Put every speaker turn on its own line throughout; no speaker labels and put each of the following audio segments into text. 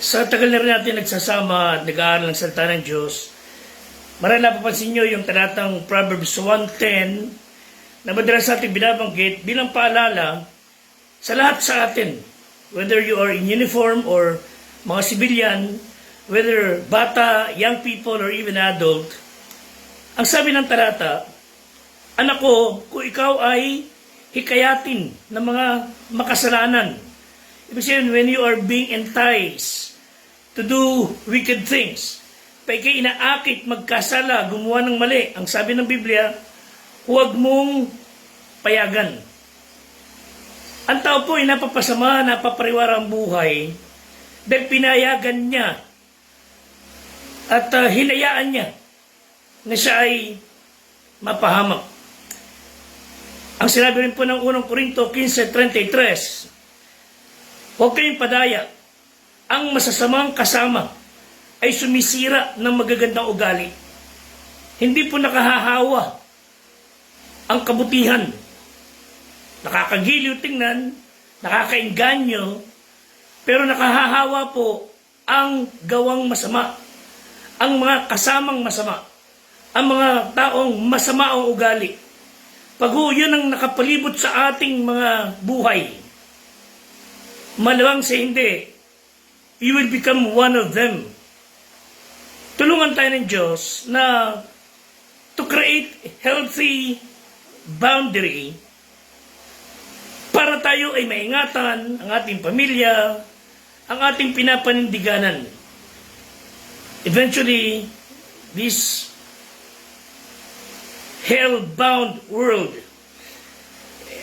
Sa tagal na rin natin nagsasama at nag-aaral ng salita ng Diyos, marahil napapansin nyo yung talatang Proverbs 1:10 na madalas natin binabanggit bilang paalala sa lahat sa atin. Whether you are in uniform or mga civilian, whether bata, young people, or even adult, ang sabi ng talata, anak ko, kung ikaw ay hikayatin ng mga makasalanan, ibig sabihin, when you are being enticed to do wicked things, pa ikay inaakit, magkasala, gumawa ng mali, ang sabi ng Biblia, huwag mong payagan. Ang tao po ay napapasama, napapariwara ang buhay dahil pinayagan niya at hinayaan niya na siya ay mapahamak. Ang sinabi rin po ng 1 Corinto 15:33, huwag kayong padaya. Ang masasamang kasama ay sumisira ng magagandang ugali. Hindi po nakahahawa ang kabutihan. Nakakagiliw tingnan, nakakainganyo, pero nakahahawa po ang gawang masama, ang mga kasamang masama, ang mga taong masama ang ugali. Pag yun ang nakapalibot sa ating mga buhay, malamang sa hindi, you will become one of them. Tulungan tayo ng Diyos na to create healthy boundary para tayo ay maingatan ang ating pamilya, ang ating pinapanindiganan. Eventually, this hell-bound world,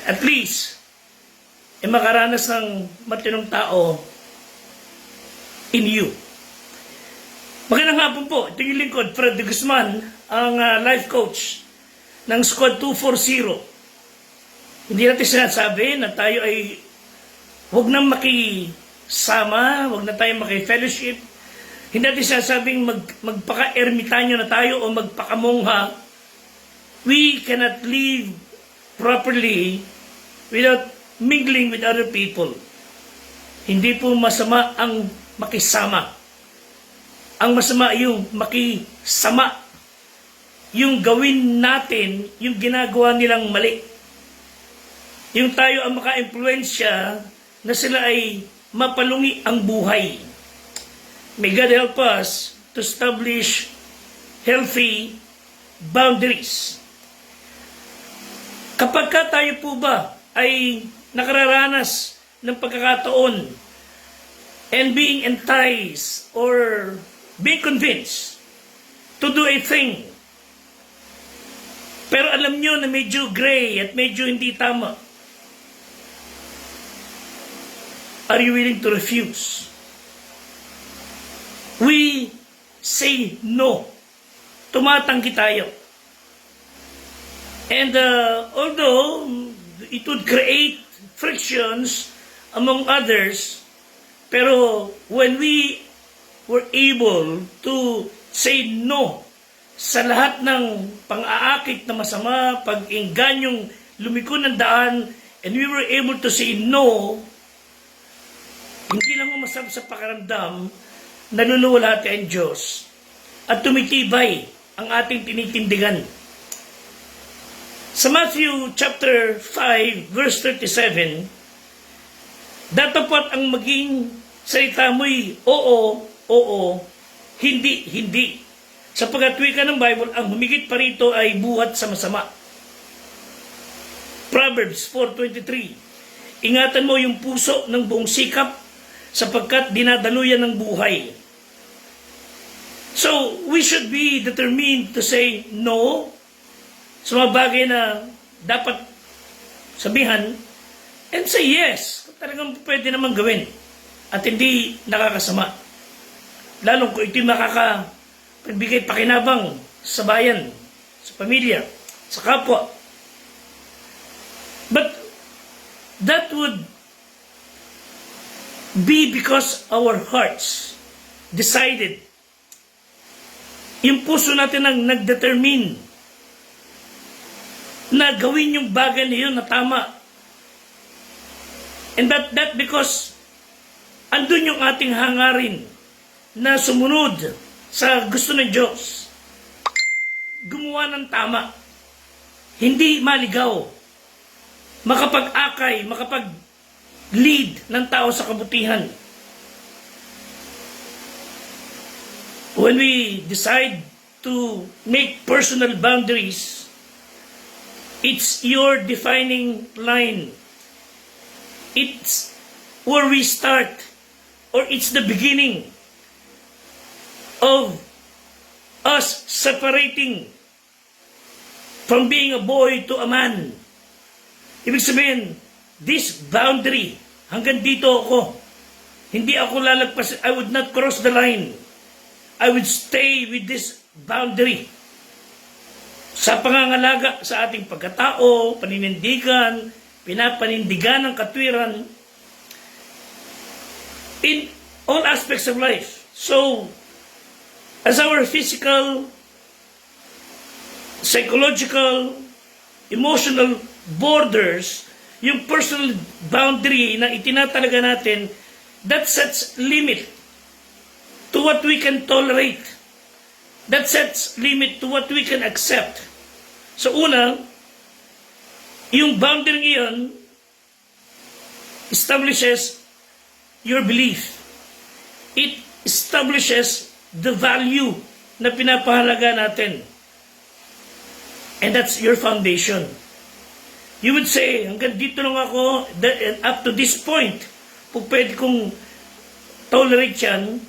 at least, ay makaranas ng matinong tao in you. Magandang hapon po. Ito yung lingkod, Fred de Guzman, ang life coach ng Squad 240. Hindi natin sinasabi na tayo ay huwag na makisama, huwag na tayo makifellowship. Hindi natin sinasabing magpaka-ermitanyo na tayo o magpakamongha. We cannot live properly without mingling with other people. Hindi po masama ang makisama. Ang masama yung makisama. Yung gawin natin, yung ginagawa nilang mali. Yung tayo ang maka-impluensya na sila ay mapalungi ang buhay. May God help us to establish healthy boundaries. Kapag ka tayo po ba ay nakararanas ng pagkakataon and being enticed or being convinced to do a thing, pero alam nyo na medyo gray at medyo hindi tama, are you willing to refuse? We say no. Tumatanggi tayo. And although it would create frictions among others, pero when we were able to say no sa lahat ng pang-aakit na masama, pag-ingganyong lumiko ng daan, and we were able to say no, hindi lang masarap sa pakaramdam, nanunulati ang Diyos at tumitibay ang ating tinitindigan. Sa Matthew chapter 5 verse 37, datapat ang maging salita mo'y oo, oo, hindi, hindi. Sapagkat wika ng Bible, ang humigit pa rito ay buhat sa masama. Proverbs 4:23, ingatan mo yung puso ng buong sikap sapagkat dinadaluyan ng buhay. So, we should be determined to say no sa mga bagay na dapat sabihan and say yes kung talagang pwede naman gawin at hindi nakakasama. Lalo kung ito makakapagbigay pakinabang sa bayan, sa pamilya, sa kapwa. But that would be because our hearts decided. Yung puso natin ang nagdetermine na gawin yung bagay na yun na tama. And that because andun yung ating hangarin na sumunod sa gusto ng Diyos. Gumawa ng tama. Hindi maligaw. Makapag-akay, makapag-lead ng tao sa kabutihan. When we decide to make personal boundaries, it's your defining line. It's where we start, or it's the beginning of us separating from being a boy to a man. Ibig sabihin, this boundary, hanggang dito ako. Hindi ako lalagpas. I would not cross the line. I would stay with this boundary. Sa pangangalaga sa ating pagkatao, paninindigan, pinapanindigan ng katwiran, in all aspects of life. So, as our physical, psychological, emotional borders, yung personal boundary na itinatalaga natin, that sets limit to what we can tolerate. That sets limit to what we can accept. So una, yung boundary iyon establishes your belief. It establishes the value na pinapahalaga natin. And that's your foundation. You would say, hanggang dito lang ako, and up to this point, kung pwede kong tolerate yan,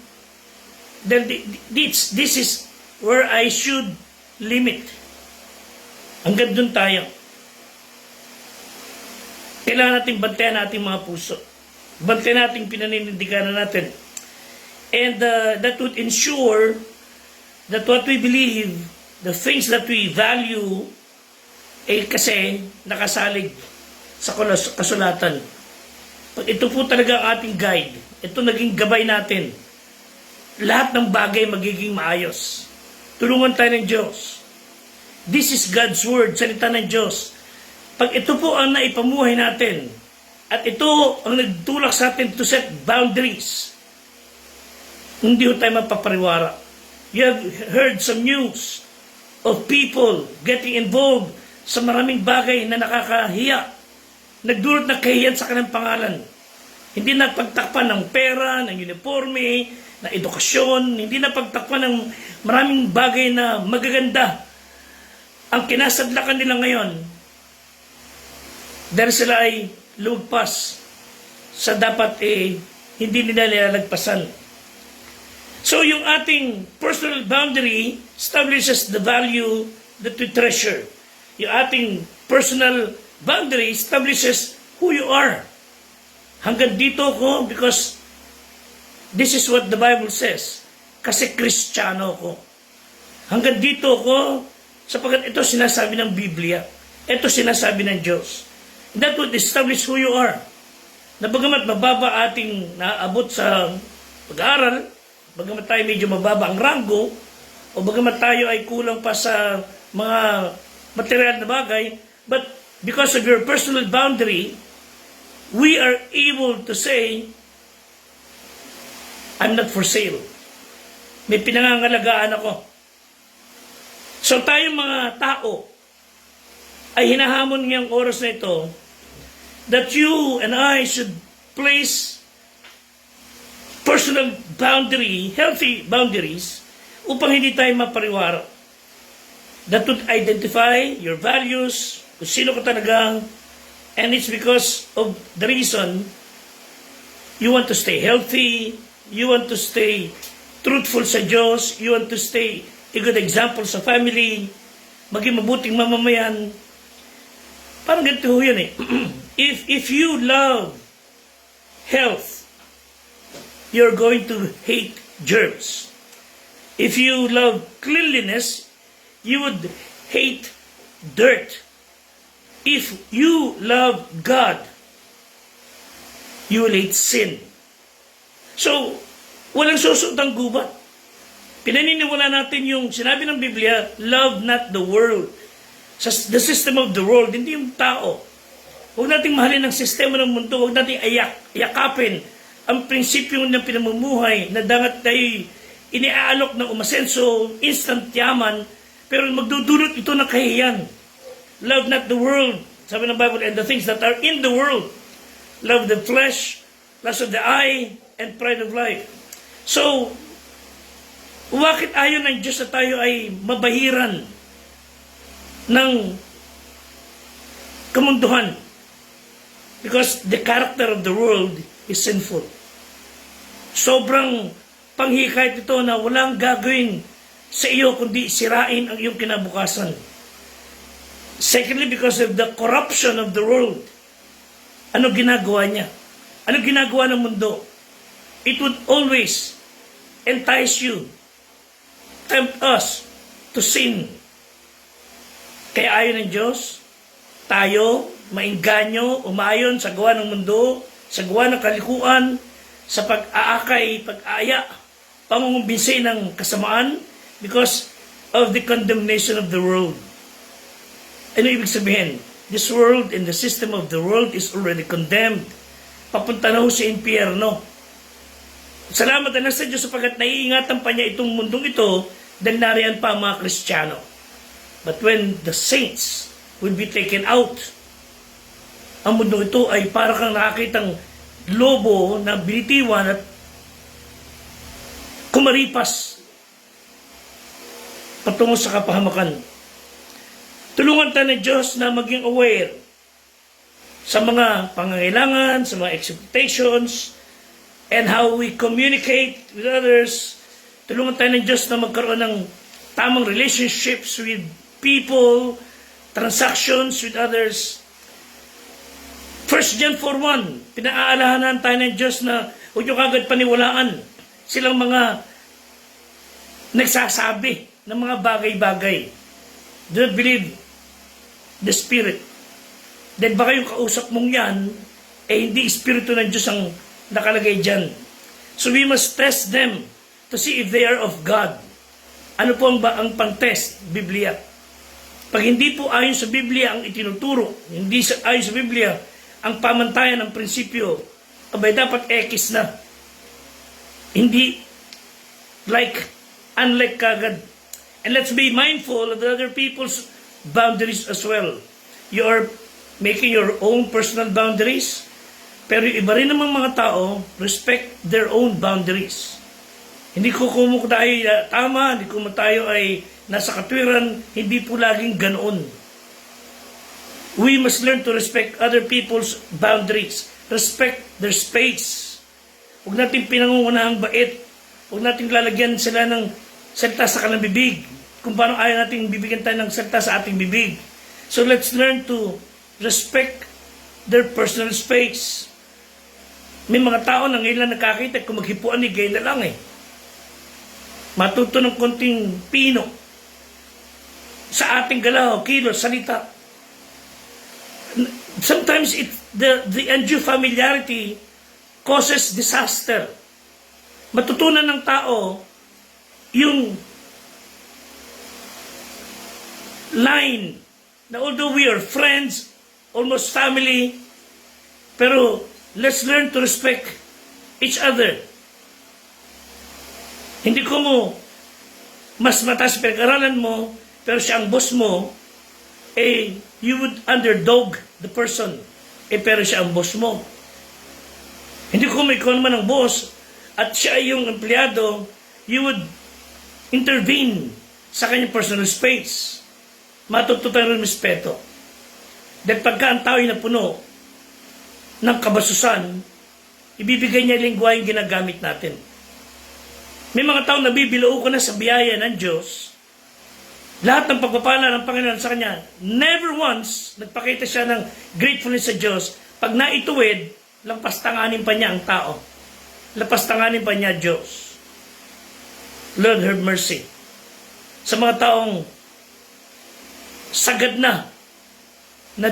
then this is where I should limit. Hanggang dun tayo. Kailangan natin bantayan natin mga puso. Bantayan natin pinaninindigan natin. And that would ensure that what we believe, the things that we value, kasi nakasalig sa kasulatan. Pag ito po talaga ang ating guide, ito naging gabay natin, lahat ng bagay magiging maayos. Tulungan tayo ng Diyos. This is God's Word, salita ng Diyos. Pag ito po ang naipamuhay natin, at ito ang nagtulak sa atin to set boundaries, hindi ho tayo mapapariwara. You have heard some news of people getting involved sa maraming bagay na nakakahiya. Nagdulot na kahiyan sa kanilang pangalan. Hindi na pagtakpan ng pera, ng uniforme, ng edukasyon, hindi na pagtakpan ng maraming bagay na magaganda. Ang kinasadlakan nila ngayon, dahil sila ay lumagpas sa dapat hindi nila nilalagpasan. So yung ating personal boundary establishes the value that we treasure. Yung ating personal boundary establishes who you are. Hanggang dito ko because this is what the Bible says. Kasi Kristiyano ko. Hanggang dito ko sapagkat ito sinasabi ng Biblia. Ito sinasabi ng Diyos. That would establish who you are. Na bagamat mababa ating naabot sa pag-aaral, bagamat tayo medyo mababa ang ranggo, o bagamat tayo ay kulang pa sa mga material na bagay, but because of your personal boundary, we are able to say, I'm not for sale. May pinangangalagaan ako. So tayong mga tao ay hinahamon ngayong oras na ito that you and I should place personal boundary, healthy boundaries upang hindi tayo mapariwara. That would identify your values, kung sino ka talaga, and it's because of the reason you want to stay healthy, you want to stay truthful sa Diyos, you want to stay a good example sa family, maging mabuting mamamayan. Parang ganito ho yan eh. If you love health, you're going to hate germs. If you love cleanliness, you would hate dirt. If you love God, you will hate sin. So, walang susundang gubat. Pinaniniwala natin yung sinabi ng Biblia, love not the world. The system of the world, hindi yung tao. Huwag nating mahalin ang sistema ng mundo, huwag nating yakapin ang prinsipyo ng pinamumuhay na dapat tayo iniaalok ng umasenso, instant yaman, pero magdudulot ito ng kahihiyan. Love not the world, sabi ng Bible, and the things that are in the world. Love the flesh, lust of the eye, and pride of life. So, bakit ayaw ng Diyos na tayo ay mabahiran ng kamunduhan? Because the character of the world is sinful. Sobrang panghikayat ito na walang gagawin sa iyo kundi sirain ang iyong kinabukasan. Secondly, because of the corruption of the world. Ano ginagawa niya? Ano ginagawa ng mundo? It would always entice you, tempt us to sin. Kaya ayaw ng Diyos, tayo, mainganyo, umayon sa gawa ng mundo, sa gawa ng kalikuan, sa pag-aakay, pag-aaya, pangungumbinsi ng kasamaan because of the condemnation of the world. Ano ibig sabihin? This world and the system of the world is already condemned. Papunta na ho sa impyerno. Salamat na sa Diyos sapagkat naiingatan pa niya itong mundong ito dahil nariyan pa ang mga Kristiyano. But when the saints will be taken out, ang mundong ito ay para kang nakakitang lobo na binitiwan at kumaripas patungo sa kapahamakan. Tulungan tayo ng Diyos na maging aware sa mga pangangailangan, sa mga expectations, and how we communicate with others. Tulungan tayo ng Diyos na magkaroon ng tamang relationships with people, transactions with others. 1 John 4:1, pinaaalahanan tayo ng Diyos na huwag nyo kagad paniwalaan silang mga nagsasabi ng mga bagay-bagay. Do not believe the Spirit. Dahil baka yung kausap mong yan, hindi Espiritu ng Diyos ang nakalagay dyan. So we must test them to see if they are of God. Ano po ang pang-test? Biblia. Pag hindi po ayon sa Biblia ang itinuturo, hindi ayon sa Biblia ang pamantayan ng prinsipyo, abay dapat X na. Hindi unlike kagad. And let's be mindful of the other people's boundaries as well. You are making your own personal boundaries, pero iba rin namang mga tao respect their own boundaries. Hindi ko kung tayo tama, hindi ko tayo ay nasa katwiran, hindi po laging ganoon. We must learn to respect other people's boundaries. Respect their space. Huwag natin pinangungunahang bait. Huwag natin lalagyan sila ng salita sa kanilang bibig. Kung paano ayaw natin bibigyan tayo ng salita sa ating bibig. So let's learn to respect their personal space. May mga tao na ngayon lang nakakita kung maghipuan ni gay na lang eh. Matuto ng konting pino sa ating galaw, kilos, salita. Sometimes the undue familiarity causes disaster. Matutunan ng tao yung line na although we are friends, almost family, pero let's learn to respect each other. Hindi ko mo mas mataas pinag-aralan mo, pero siya ang boss mo, you would underdog the person. Pero siya ang boss mo. Hindi ko may ikaw naman ang boss, at siya ay yung empleyado, you would intervene sa kanyang personal space. Matutunan ng respeto. Dahil pagka ang tao ay napuno ng kabasusan, ibibigay niya lingwahe yung ginagamit natin. May mga tao nabibilao ko na sa biyaya ng Diyos, lahat ng pagpapala ng Panginoon sa kanya, never once nagpakita siya ng gratefulness sa Diyos. Pag naituwid, lampastanganin pa niya ang tao. Lampastanganin pa niya Diyos. Lord, have mercy. Sa mga taong sagad na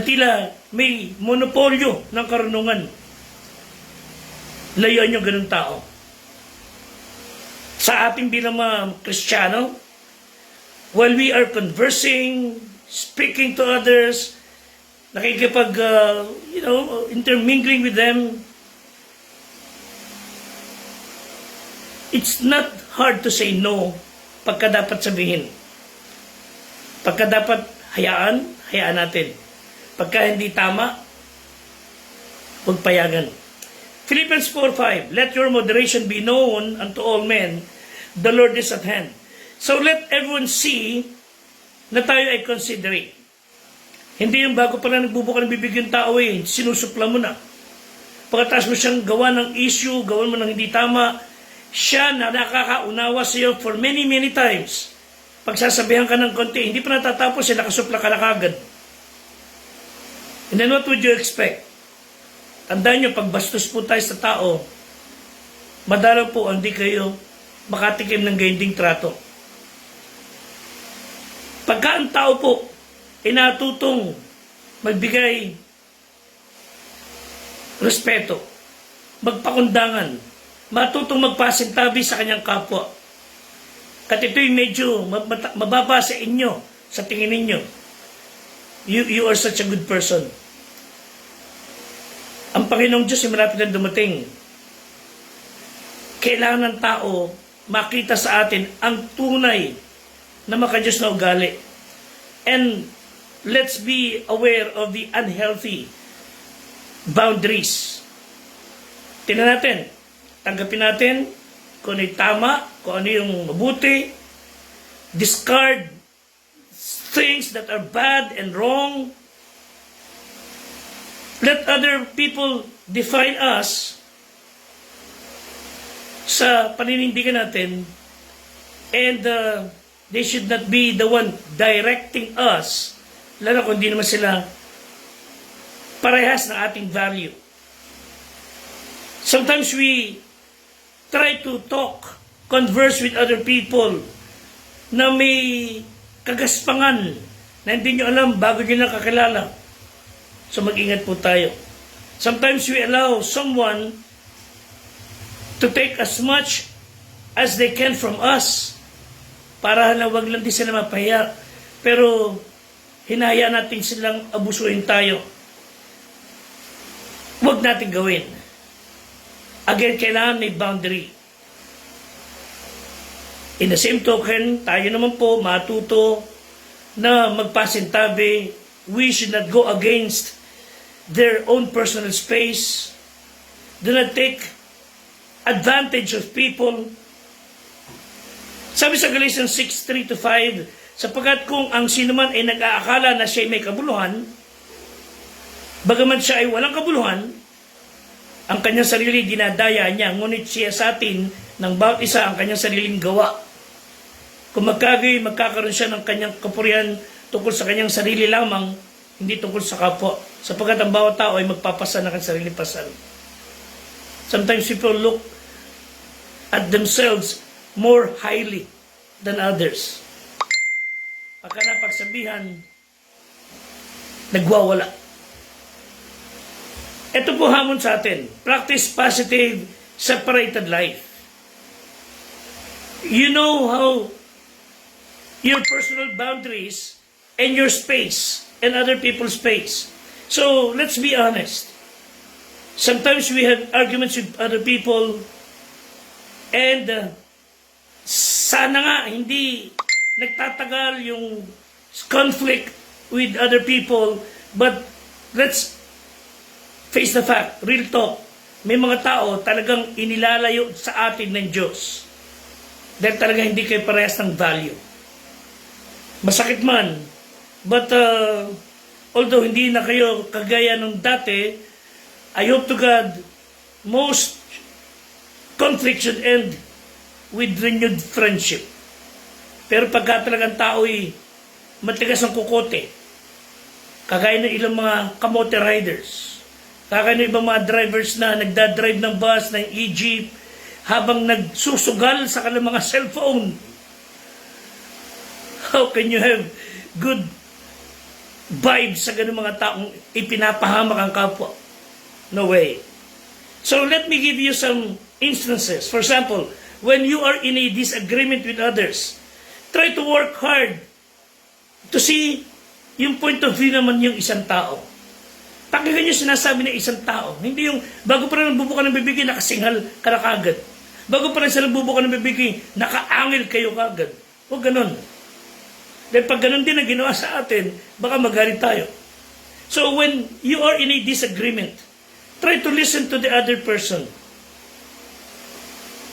tila may monopolyo ng karunungan. Layuan niyo ganun tao. Sa ating bilang mga Kristiyano, while we are conversing, speaking to others, nakikipag, intermingling with them, It's not hard to say no pagka dapat sabihin. Pagka dapat hayaan, hayaan natin. Pagka hindi tama, huwag payagan. Philippians 4:5, let your moderation be known unto all men, the Lord is at hand. So let everyone see na tayo ay considerate. Hindi yung bago pa lang nagbubuka ng bibig yung tao sinusupla mo na. Pagkatapos mo siyang gawa ng issue, gawan mo ng hindi tama, siya na nakakaunawa sa iyo for many, many times. Pagsasabihan ka ng konti, hindi pa natatapos, nakasupla ka na kagad. And then what would you expect? Tandaan nyo, pag bastos po tayo sa tao, madalaw po hindi kayo makatikim ng gayunding trato. Pagka ang tao po, inatutong magbigay respeto, magpakundangan, matutong magpasintabi sa kanyang kapwa. Kat ito'y medyo mababa sa inyo, sa tingin ninyo. You are such a good person. Ang Panginoong Diyos ay malapit na dumating. Kailangan ng tao makita sa atin ang tunay na makadiyos na ugali. And let's be aware of the unhealthy boundaries. Tingnan natin, tanggapin natin kung ano yung tama, kung ano yung mabuti, discard things that are bad and wrong. Let other people define us sa paninindigan natin, and they should not be the one directing us, lalo kung hindi naman sila parehas ng ating value. Sometimes we try to talk, converse with other people na may kagaspangan na hindi nyo alam bago nyo nakakilala. So mag-ingat po tayo. Sometimes we allow someone to take as much as they can from us para na wag lang din sila mapahiya. Pero hinahayaan natin silang abusuhin tayo. Huwag natin gawin. Again, kailangan may boundary. In the same token, tayo naman po matuto na magpasintabi. We should not go against their own personal space. Do not take advantage of people. Sabi sa Galatians 6:3-5, sapagkat kung ang sinuman ay nag-aakala na siya ay may kabuluhan, bagaman siya ay walang kabuluhan, ang kanyang sarili dinadaya niya, ngunit siya sa atin ng bawat isa ang kanyang sariling gawa. Kung magkakaroon siya ng kanyang kapurihan tungkol sa kanyang sarili lamang, hindi tungkol sa kapwa. Sapagkat ang bawat tao ay magpapasa ng kanyang sarili pasal. Sometimes people look at themselves more highly than others. Pagka napagsabihan, nagwawala. Ito po hamon sa atin. Practice positive, separated life. You know how your personal boundaries and your space and other people's space. So, let's be honest. Sometimes we have arguments with other people and sana nga hindi nagtatagal yung conflict with other people, but let's face the fact, real talk, may mga tao talagang inilalayo sa atin ng Diyos dahil talaga hindi kayo parehas ng value. Masakit man, but although hindi na kayo kagaya nung dati, I hope to God most conflict should end with renewed friendship. Pero pagka talagang tao'y matigas ang kukote, kagaya ng ilang mga kamote riders, kagaya ng ibang mga drivers na nagdadrive ng bus, ng e-jeep, habang nagsusugal sa kanilang mga cellphone. How can you have good vibes sa ganung mga taong ipinapahamak ang kapwa? No way. So let me give you some instances. For example, when you are in a disagreement with others, try to work hard to see yung point of view naman yung isang tao. Pakinggan yung sinasabi ng isang tao. Hindi yung bago pa rin bubuka ng bibig, nakasinghal ka na kagad. Bago pa lang sila bubuka ng bibig, nakaangil kayo kagad. Huwag ganun. Dahil pag ganun din ang ginawa sa atin, baka magalit tayo. So when you are in a disagreement, try to listen to the other person.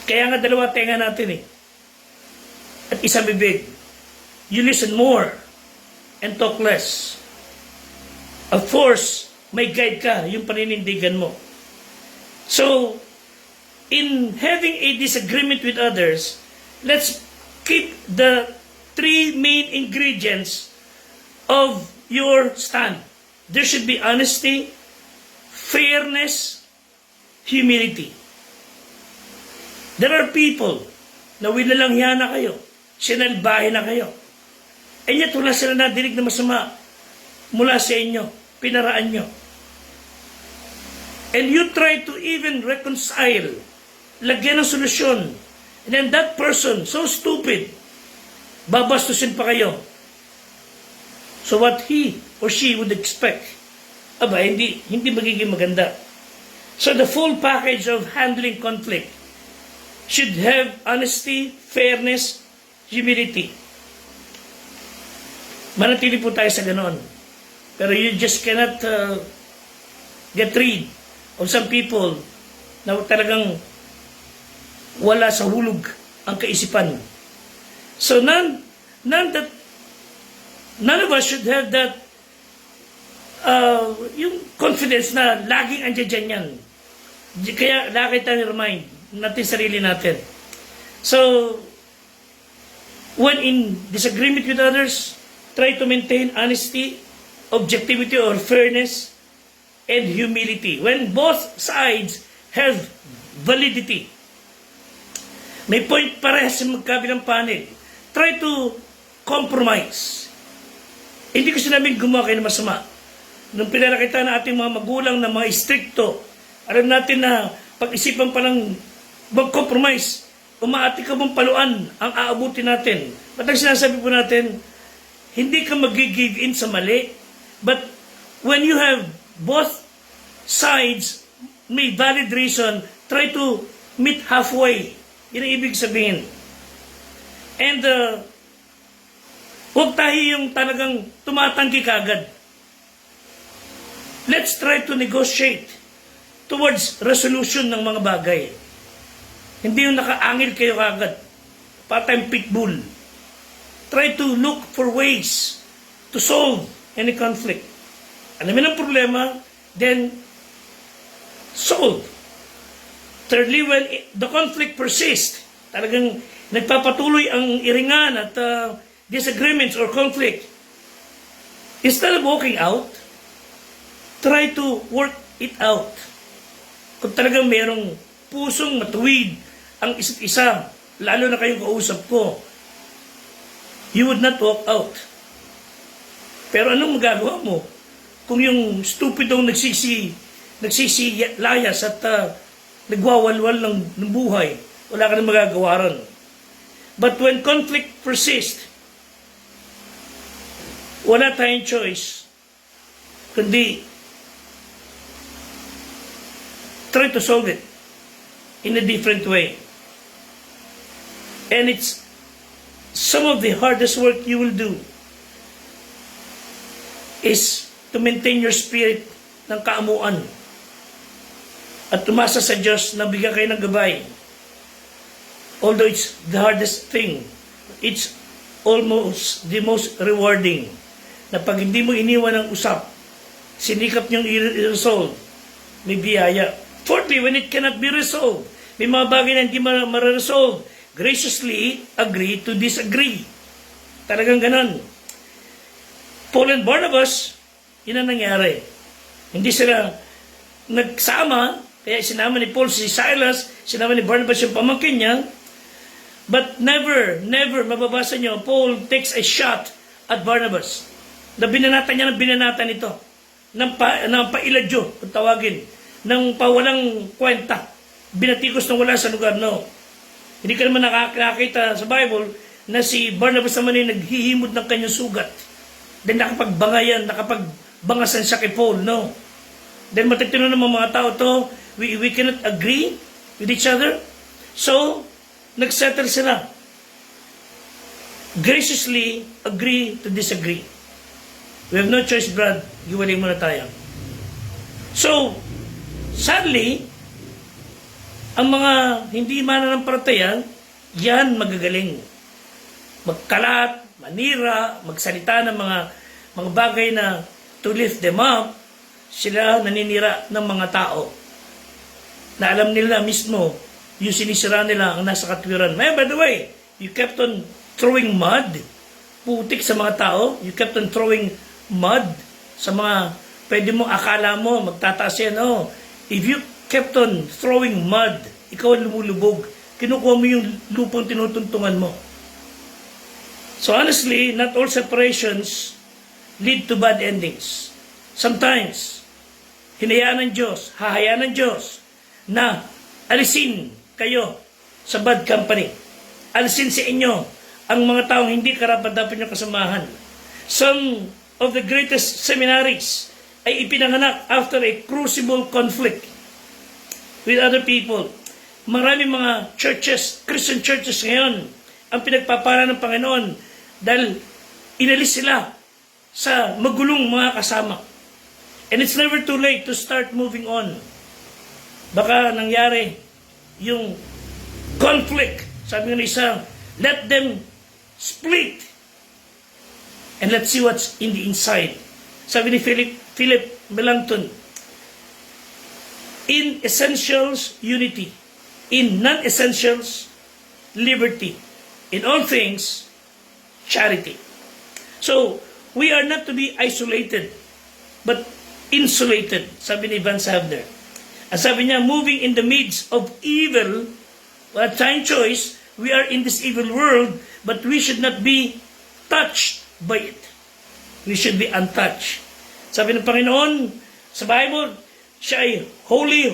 Kaya nga dalawa tenga natin eh. At isang bibig. You listen more and talk less. Of course, may guide ka, yung paninindigan mo. So, in having a disagreement with others, let's keep the three main ingredients of your stand. There should be honesty, fairness, humility. There are people na winalangya na kayo, sinalbahe na kayo. And yet wala sila nadinig na masama mula sa inyo, pinaraan nyo. And you try to even reconcile, lagyan ng solusyon. And then that person, so stupid, babastusin pa kayo. So what he or she would expect, aba, hindi magiging maganda. So the full package of handling conflict should have honesty, fairness, humility. Manatili po tayo sa ganon. Pero you just cannot get rid of some people na talagang wala sa hulog ang kaisipan. So none of us should have that yung confidence na laging andyan yan. Kaya lagi tayong remind natin sarili natin. So, when in disagreement with others, try to maintain honesty, objectivity or fairness, and humility. When both sides have validity, may point parehas sa magkabilang panig, try to compromise. Hindi ko sinabing gumawa kayo ng masama. Nung pinakita na ating mga magulang na mga istrikto, alam natin na pag-isipan pa ng mag-compromise, umaati ka mong paluan ang aabuti natin. Ba't ang sinasabi po natin, hindi ka mag-give in sa mali, but when you have both sides may valid reason, try to meet halfway. Yun ang ibig sabihin. And huwag tayo yung talagang tumatanggi kagad. Let's try to negotiate towards resolution ng mga bagay. Hindi yung nakaangil kayo kagad. Patayong pitbull. Try to look for ways to solve any conflict. Alamin ang problema, then solve. Thirdly, when the conflict persists, talagang nagpapatuloy ang iringan at disagreements or conflict, instead of walking out, try to work it out. Kung talagang merong pusong matuwid ang isa't isa, lalo na kayong kausap ko, you would not walk out. Pero anong magagawa mo kung yung stupidong nagsisilayas at nagwawalwal ng buhay, wala ka na magagawa ron. But when conflict persists, wala tayong choice kundi try to solve it in a different way. And it's some of the hardest work you will do is to maintain your spirit ng kaamuan at tumasa sa Diyos na bigyan kayo ng gabay. Although it's the hardest thing, it's almost the most rewarding na pag hindi mo iniwan ang usap, sinikap niyong i-resolve, may biyaya. Fourthly, when it cannot be resolved, may mga bagay na hindi ma-resolve, graciously agree to disagree. Talagang ganon. Paul and Barnabas, yun ang nangyari. Hindi sila nagsama, kaya sinama ni Paul si Silas, sinama ni Barnabas yung pamangkin niya, but never, mababasa niyo, Paul takes a shot at Barnabas. Na binanatan niya ng binanatan ito. Ng pailadyo, kung tawagin. Ng pawalang kwenta. Binatikos na wala sa lugar, no. Hindi ka naman nakakita sa Bible na si Barnabas naman ay naghihimod ng kanyang sugat. Then nakapagbangayan, nakapagbangasan siya kay Paul, no. Then matitino ng mga tao to, we cannot agree with each other. So, nagsettle sila. Graciously agree to disagree. We have no choice, Brad. Giwalay muna tayo. So, sadly, ang mga hindi mananampalataya, yan magagaling. Magkalat, manira, magsalita ng mga bagay na to lift them up, sila naninira ng mga tao. Na alam nila mismo, yung sinisira nila ang nasa katwiran. By the way, you kept on throwing mud, putik sa mga tao, you kept on throwing mud sa mga, pwede mo, akala mo, magtataas yan, oh. If you kept on throwing mud, ikaw ang lumulubog, kinukuha mo yung lupong tinutuntungan mo. So honestly, not all separations lead to bad endings. Sometimes, hinayaan ng Diyos, hahayaan ng Diyos na alisin kayo sa bad company. Alisin sa inyo ang mga taong hindi karapat-dapat nyo kasamahan. Some of the greatest seminaries ay ipinanganak after a crucible conflict with other people. Maraming mga churches, Christian churches ngayon, ang pinagpapala ng Panginoon dahil inalis sila sa magulong mga kasama. And it's never too late to start moving on. Baka nangyari yung conflict. Sabi ng isa, let them split and let's see what's in the inside. Sabi ni Philip Melanchthon, in essentials, unity. In non-essentials, liberty. In all things, charity. So, we are not to be isolated, but insulated, sabi ni Van Savner. At sabi niya, moving in the midst of evil, at time choice, we are in this evil world, but we should not be touched by it. We should be untouched. Sabi ng Panginoon sa Bible, siya ay holy,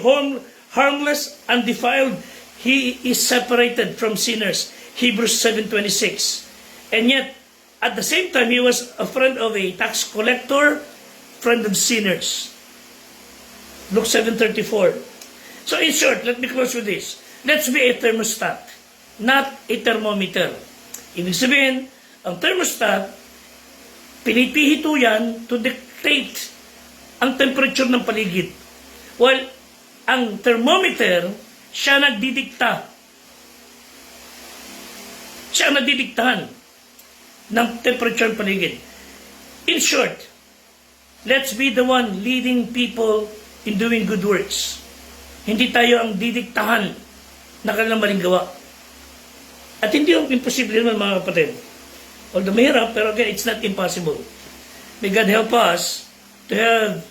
harmless, undefiled. He is separated from sinners. Hebrews 7:26. And yet, at the same time, he was a friend of a tax collector, friend of sinners. Luke 7:34. So in short, let me close with this. Let's be a thermostat, not a thermometer. Ibig sabihin, ang thermostat, pinipihito yan to dictate ang temperature ng paligid. While ang thermometer, siya nagdidikta. Siya nagdidiktahan ng temperature ng paligid. In short, let's be the one leading people in doing good works. Hindi tayo ang didiktahan na kanilang maling gawa. At hindi yung imposible naman mga kapatid. Although mahirap, pero again, it's not impossible. May God help us to have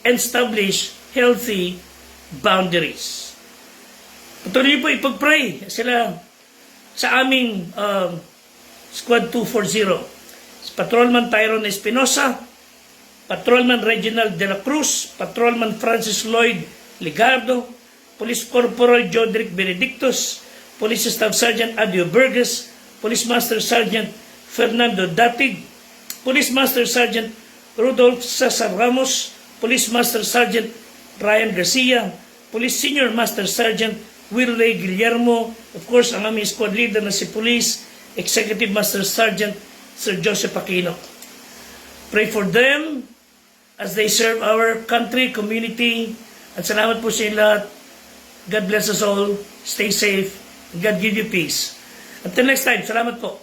and establish healthy boundaries. Patuloy po ipag-pray sila sa aming Squad 240. Patrolman Tyrone Espinosa, Patrolman Reginald de la Cruz, Patrolman Francis Lloyd Ligardo, Police Corporal Jodrick Benedictus, Police Staff Sergeant Adio Burgess, Police Master Sergeant Fernando Datig, Police Master Sergeant Rudolph Cesar Ramos, Police Master Sergeant Ryan Garcia, Police Senior Master Sergeant Wilray Guillermo, of course, ang aming squad leader na si Police Executive Master Sergeant Sir Joseph Aquino. Pray for them as they serve our country, community, at salamat po sa inyo lahat. God bless us all. Stay safe. God give you peace. Until next time, salamat po.